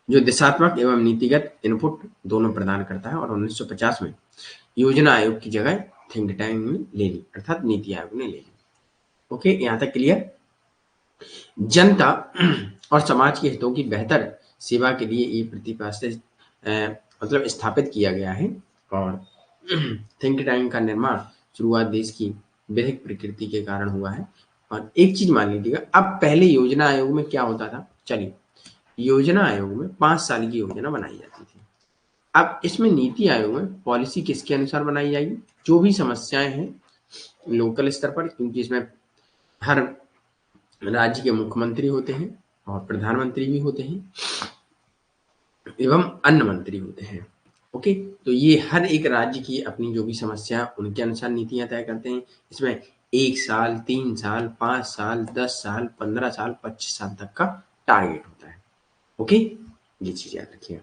जो दिशात्मक एवं नीतिगत इनपुट दोनों प्रदान करता है। और 1950 में योजना आयोग की जगह थिंक टैंक ने ले ली, अर्थात नीति आयोग ने ले ली। ओके, यहाँ तक क्लियर। जनता और समाज के हितों की बेहतर सेवा के लिए ये प्रतिपादित मतलब स्थापित किया गया है। और थिंक टैंक का निर्माण शुरुआत देश की विधिक प्रकृति के कारण हुआ है। और एक चीज मान लीजिएगा, अब पहले योजना आयोग में क्या होता था, चलिए, योजना आयोग में 5 साल की योजना बनाई जाती थी। अब इसमें नीति आयोग में पॉलिसी किसके अनुसार बनाई जाएगी, जो भी समस्याएं हैं लोकल स्तर पर, क्योंकि इसमें हर राज्य के मुख्यमंत्री होते हैं और प्रधानमंत्री भी होते हैं एवं अन्य मंत्री होते हैं। ओके, तो ये हर एक राज्य की अपनी जो भी समस्या उनके अनुसार नीतियां तय करते हैं। इसमें 1 साल, 3 साल, 5 साल, 10 साल, 15 साल, 25 साल तक का टारगेट होता है। ओके, ये चीज याद रखिएगा।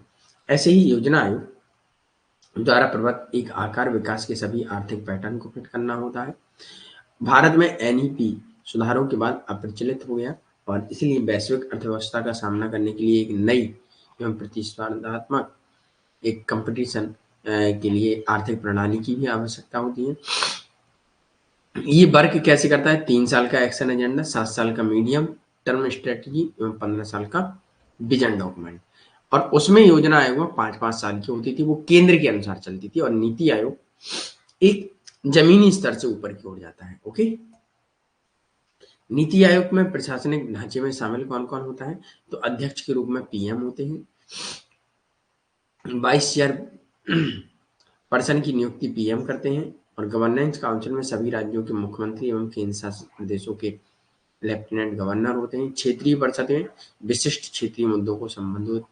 ऐसे ही योजना आयोग द्वारा प्रदत्त एक आकार विकास के सभी आर्थिक पैटर्न को फिट करना होता है। भारत में एनईपी सुधारों के बाद अप्रचलित हो गया, और इसलिए वैश्विक अर्थव्यवस्था का सामना करने के लिए एक नई एवं प्रतिस्पर्धात्मक एक कंपटीशन के लिए आर्थिक प्रणाली की भी आवश्यकता होती है। ये वर्क कैसे करता है, 3 साल का एक्शन एजेंडा, 7 साल का मीडियम टर्म स्ट्रेटजी एवं 15 साल का विजन डॉक्यूमेंट। और उसमें योजना आयोग में 5-5 साल की होती थी, वो केंद्र के अनुसार चलती थी। और नीति आयोग एक जमीनी स्तर से ऊपर की ओर जाता है। ओके, नीति आयोग में प्रशासनिक ढांचे में शामिल कौन कौन होता है, तो अध्यक्ष के रूप में पीएम होते हैं, 22 चेयर पर्सन की नियुक्ति पीएम करते हैं। और गवर्नेंस काउंसिल में सभी राज्यों के मुख्यमंत्री एवं केंद्र शासित प्रदेशों के लेफ्टिनेंट गवर्नर होते हैं। क्षेत्रीय परिषद में विशिष्ट क्षेत्रीय मुद्दों को संबोधित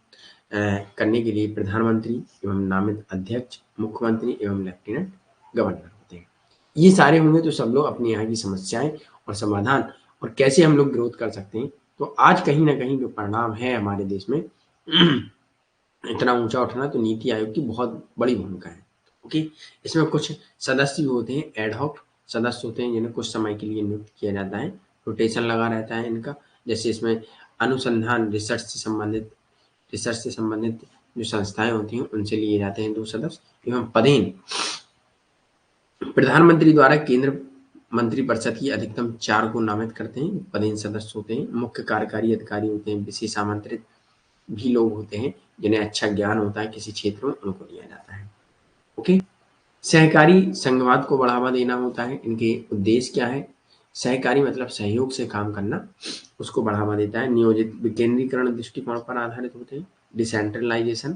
करने के लिए प्रधानमंत्री एवं नामित अध्यक्ष, मुख्यमंत्री एवं लेफ्टिनेंट गवर्नर होते हैं। ये सारे होंगे तो सब लोग अपनी यहाँ की समस्याएं और समाधान और कैसे हम लोग ग्रोथ कर सकते हैं। तो आज कहीं ना कहीं जो परिणाम है हमारे देश में इतना ऊंचा उठना, तो नीति आयोग की बहुत बड़ी भूमिका है। ओके, इसमें कुछ सदस्य भी होते हैं, एडहॉक सदस्य होते हैं, जिन्हें कुछ समय के लिए नियुक्त किया जाता है, रोटेशन लगा रहता है इनका। जैसे इसमें अनुसंधान रिसर्च से संबंधित जो संस्थाएं होती हैं उनसे लिए जाते हैं 2 सदस्य। एवं पदेन प्रधानमंत्री द्वारा केंद्र मंत्रिपरिषद की अधिकतम 4 को नामित करते हैं, पदेन सदस्य होते हैं। मुख्य कार्यकारी अधिकारी होते हैं, विशेष आमंत्रित भी लोग होते हैं जिन्हें अच्छा ज्ञान होता है किसी क्षेत्र में, उनको लिया जाता है। ओके, सहकारी संघवाद को बढ़ावा देना होता है। इनके उद्देश्य क्या है, सहकारी मतलब सहयोग से काम करना, उसको बढ़ावा देता है। नियोजित विकेंद्रीकरण दृष्टिकोण पर आधारित होते हैं, डिसेंट्रलाइजेशन।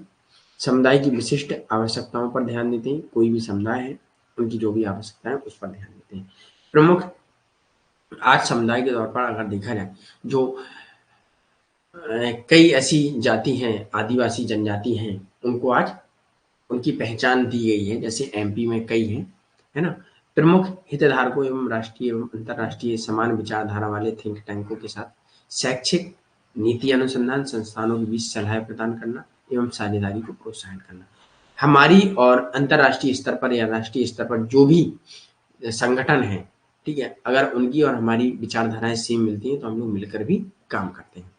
समुदाय की विशिष्ट आवश्यकताओं पर ध्यान देते हैं, कोई भी समुदाय है उनकी जो भी आवश्यकता है उस पर ध्यान देते हैं। प्रमुख आज समुदाय के तौर पर अगर देखा जाए, जो कई ऐसी जाति हैं, आदिवासी जनजाति हैं, उनको आज उनकी पहचान दी गई है, जैसे एमपी में कई हैं, है ना? प्रमुख हितधारकों एवं राष्ट्रीय एवं अंतर्राष्ट्रीय समान विचारधारा वाले थिंक टैंकों के साथ शैक्षिक नीति अनुसंधान संस्थानों के बीच सलाह प्रदान करना एवं साझेदारी को प्रोत्साहन करना। हमारी और अंतर्राष्ट्रीय स्तर पर या राष्ट्रीय स्तर पर जो भी संगठन है, ठीक है, अगर उनकी और हमारी विचारधाराएं सेम मिलती हैं तो हम लोग मिलकर भी काम करते हैं।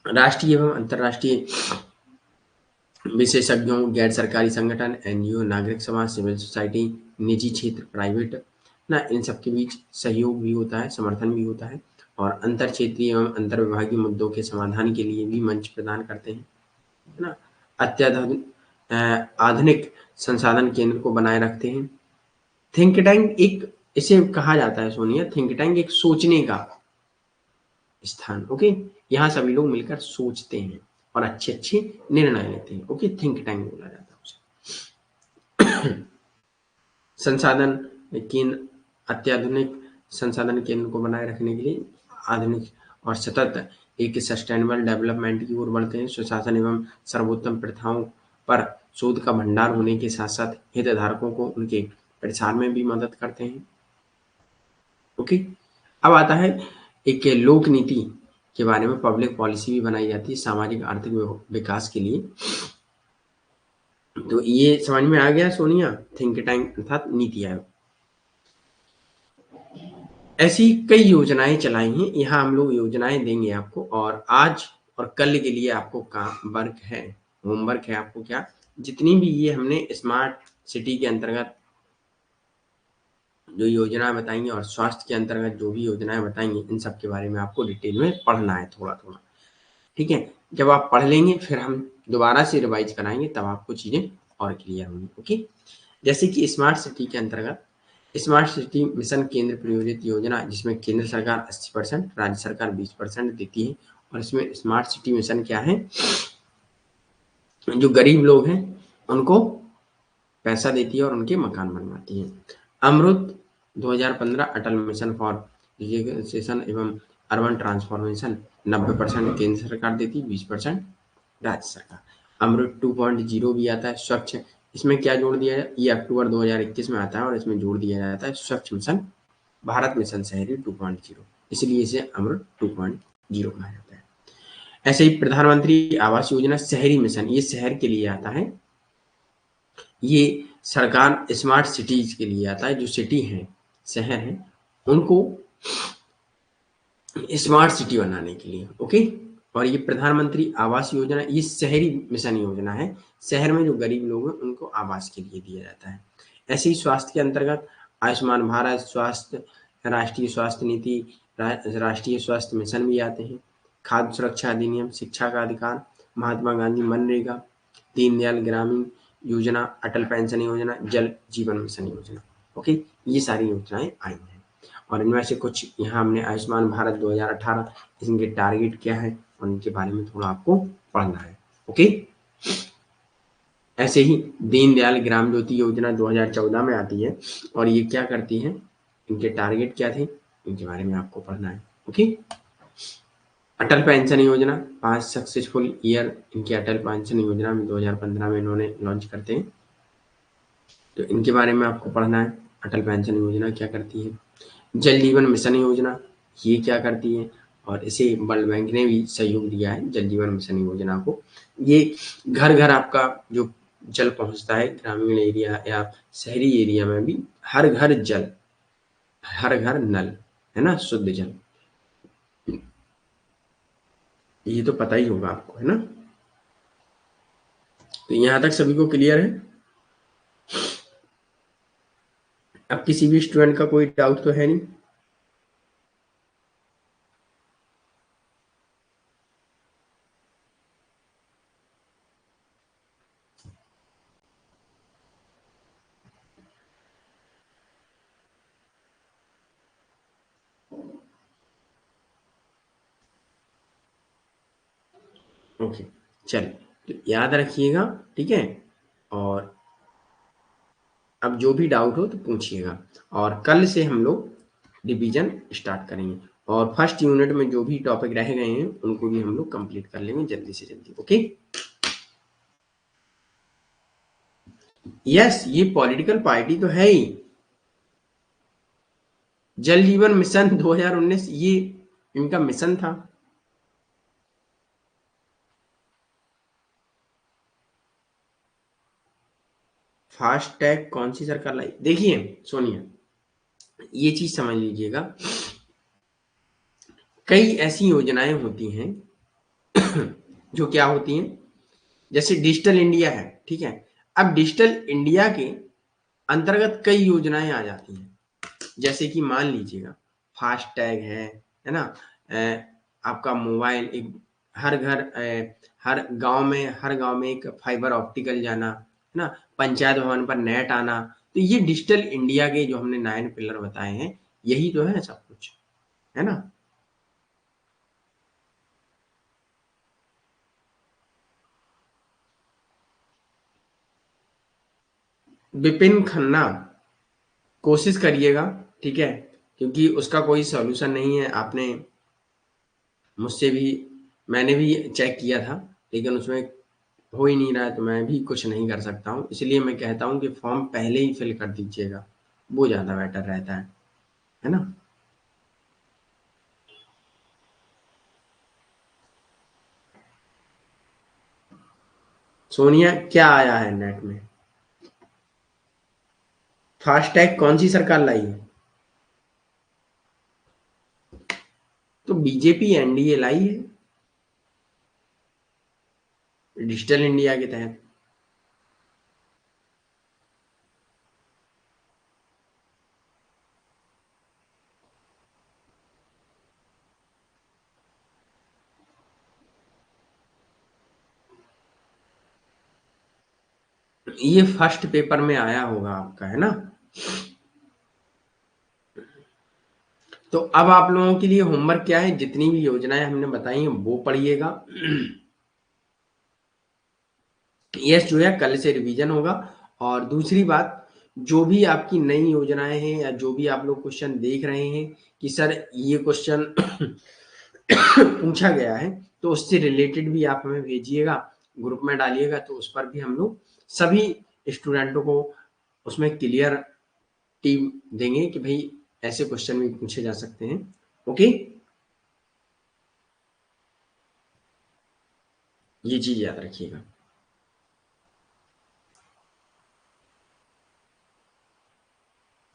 राष्ट्रीय एवं अंतर्राष्ट्रीय विशेषज्ञों, गैर सरकारी संगठन, एनजीओ, नागरिक समाज, सिविल सोसाइटी, निजी क्षेत्र, प्राइवेट ना, इन सबके बीच सहयोग भी होता है, समर्थन भी होता है और अंतर क्षेत्रीय एवं अंतर विभागीय मुद्दों के समाधान के लिए भी मंच प्रदान करते हैं, है ना? आधुनिक संसाधन केंद्र को बनाए रखते हैं। थिंक टैंक एक, इसे कहा जाता है सोनिया, थिंक टैंक एक सोचने का स्थान, ओके? यहाँ सभी लोग मिलकर सोचते हैं और अच्छे-अच्छे निर्णय लेते हैं, ओके? थिंक टैंक बोला जाता है उसे। संसाधन केंद्र, अत्याधुनिक संसाधन केंद्र को बनाए रखने के लिए आधुनिक और सतत एक सस्टेनेबल डेवलपमेंट की ओर बढ़ते हैं। सुशासन एवं सर्वोत्तम प्रथाओं पर शोध का भंडार होने के साथ-साथ हितधारकों को उनके प्रसार में भी मदद करते हैं, ओके? अब आता है एक लोक नीति के बारे में, पब्लिक पॉलिसी भी बनाई जाती है सामाजिक आर्थिक विकास के लिए। तो ये समझ में आ गया सोनिया, थिंक टैंक अर्थात नीति आयोग। ऐसी कई योजनाएं चलाई हैं, यहाँ हम लोग योजनाएं देंगे आपको और आज और कल के लिए आपको काम वर्क है, होमवर्क है आपको, क्या जितनी भी ये हमने स्मार्ट सिटी के अंतर्गत जो योजनाएं बताएंगे और स्वास्थ्य के अंतर्गत जो भी योजनाएं बताएंगे, इन सब के बारे में आपको डिटेल में पढ़ना है थोड़ा थोड़ा, ठीक है? जब आप पढ़ लेंगे फिर हम दोबारा से रिवाइज कराएंगे, तब आपको चीजें और क्लियर होंगी, ओके? जैसे कि स्मार्ट सिटी के अंतर्गत स्मार्ट सिटी मिशन केंद्र प्रायोजित योजना, जिसमें केंद्र सरकार 80%, राज्य सरकार 20% देती है और इसमें स्मार्ट सिटी मिशन क्या है, जो गरीब लोग हैं उनको पैसा देती है और उनके मकान बनवाती है। अमृत 2015 अटल मिशन फॉर रिजिस्ट्रेशन एवं अर्बन ट्रांसफॉर्मेशन 90% केंद्र सरकार देती है, 20% राज्य सरकार। अमृत 2.0 भी आता है, स्वच्छ, इसमें क्या जोड़ दिया है, ये अक्टूबर 2021 में आता है और इसमें जोड़ दिया जाता है स्वच्छ मिशन भारत मिशन शहरी 2.0, इसलिए इसे अमृत 2.0 कहा जाता है। ऐसे ही प्रधानमंत्री आवास योजना शहरी मिशन, ये शहर के लिए आता है, ये सरकार स्मार्ट सिटीज के लिए आता है, जो सिटी है, शहर है, उनको स्मार्ट सिटी बनाने के लिए, ओके? और ये प्रधानमंत्री आवास योजना, ये शहरी मिशन योजना है, शहर में जो गरीब लोग हैं उनको आवास के लिए दिया जाता है। ऐसे ही स्वास्थ्य के अंतर्गत आयुष्मान भारत, स्वास्थ्य, राष्ट्रीय स्वास्थ्य नीति, राष्ट्रीय स्वास्थ्य मिशन भी आते हैं। खाद्य सुरक्षा अधिनियम, शिक्षा का अधिकार, महात्मा गांधी मनरेगा, दीनदयाल ग्रामीण योजना, अटल पेंशन योजना, जल जीवन मिशन योजना, ओके? ये सारी योजनाएं आई हैं और इनमें से कुछ यहाँ हमने आयुष्मान भारत 2018, इनके टारगेट क्या है और इनके बारे में थोड़ा आपको पढ़ना है, ओके? ऐसे ही दीनदयाल ग्राम ज्योति योजना 2014 में आती है और ये क्या करती है, इनके टारगेट क्या थे, इनके बारे में आपको पढ़ना है, ओके? अटल पेंशन योजना 5 सक्सेसफुल ईयर, इनकी अटल पेंशन योजना में 2015 में इन्होंने लॉन्च करते हैं, तो इनके बारे में आपको पढ़ना है। अटल पेंशन योजना क्या करती है, जल जीवन मिशन योजना ये क्या करती है, और इसे वर्ल्ड बैंक ने भी सहयोग दिया है जल जीवन मिशन योजना को। ये घर घर आपका जो जल पहुंचता है, ग्रामीण एरिया या शहरी एरिया में भी हर घर जल, हर घर नल, है ना, शुद्ध जल, ये तो पता ही होगा आपको, है ना? तो यहाँ तक सभी को क्लियर है? अब किसी भी स्टूडेंट का कोई डाउट तो है नहीं? ओके, चलिए, तो याद रखिएगा, ठीक है? और अब जो भी डाउट हो तो पूछिएगा और कल से हम लोग रिवीजन स्टार्ट करेंगे। और फर्स्ट यूनिट में जो भी टॉपिक रह गए हैं उनको भी हम लोग कंप्लीट कर लेंगे जल्दी से जल्दी। ओके, यस, ये पॉलिटिकल पार्टी तो है ही। जल जीवन मिशन 2019 ये इनका मिशन था। फास्ट टैग कौन सी सरकार लाई? देखिए सोनिया, ये चीज समझ लीजिएगा, कई ऐसी योजनाएं होती हैं जो क्या होती हैं, जैसे डिजिटल इंडिया है, ठीक है। अब डिजिटल इंडिया के अंतर्गत कई योजनाएं आ जाती हैं, जैसे कि मान लीजिएगा फास्ट टैग है ना, आपका मोबाइल एक हर घर, हर गांव में एक फाइबर ऑप्टिकल जाना, है ना, पंचायत भवन पर नेट आना। तो ये डिजिटल इंडिया के जो हमने 9 पिलर बताए हैं, यही तो है सब कुछ, है ना। विपिन खन्ना, कोशिश करिएगा, ठीक है, क्योंकि उसका कोई सॉल्यूशन नहीं है। आपने मुझसे भी, मैंने भी चेक किया था, लेकिन उसमें हो ही नहीं रहा है, तो मैं भी कुछ नहीं कर सकता हूँ। इसलिए मैं कहता हूँ कि फॉर्म पहले ही फिल कर दीजिएगा, वो ज़्यादा बेटर रहता है ना। सोनिया, क्या आया है नेट में? फास्टैग कौन सी सरकार लाई है? तो बीजेपी एनडीए लाई है, डिजिटल इंडिया के तहत। ये फर्स्ट पेपर में आया होगा आपका, है ना। तो अब आप लोगों के लिए होमवर्क क्या है, जितनी भी योजनाएं हमने बताई हैं वो पढ़िएगा। यस जो है कल से रिवीजन होगा। और दूसरी बात, जो भी आपकी नई योजनाएं हैं या जो भी आप लोग क्वेश्चन देख रहे हैं कि सर ये क्वेश्चन पूछा गया है, तो उससे रिलेटेड भी आप हमें भेजिएगा, ग्रुप में डालिएगा, तो उस पर भी हम लोग सभी स्टूडेंटों को उसमें क्लियर टीम देंगे कि भाई ऐसे क्वेश्चन भी पूछे जा सकते हैं। ओके, ये चीज याद रखिएगा।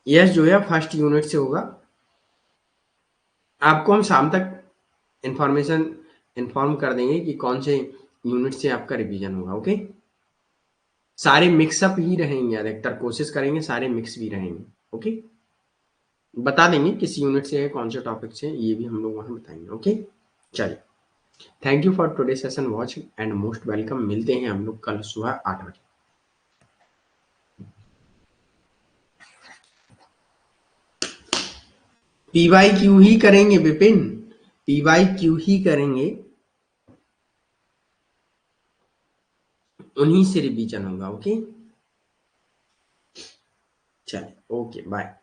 यस जो है फर्स्ट यूनिट से होगा। आपको हम शाम तक इंफॉर्मेशन इन्फॉर्म कर देंगे कि कौन से यूनिट से आपका रिवीजन होगा। ओके, सारे मिक्सअप ही रहेंगे, अधिकतर कोशिश करेंगे सारे मिक्स भी रहेंगे। ओके, बता देंगे किस यूनिट से है, कौन से टॉपिक से, ये भी हम लोग वहां बताएंगे। ओके, चलिए, thank you for today session watch and most welcome. मिलते हैं हम लोग कल सुबह 8 बजे। पीवाई क्यू ही करेंगे विपिन, पीवाई क्यू ही करेंगे, उन्हीं से रिवीजन होगा। ओके, चलिए, ओके, बाय।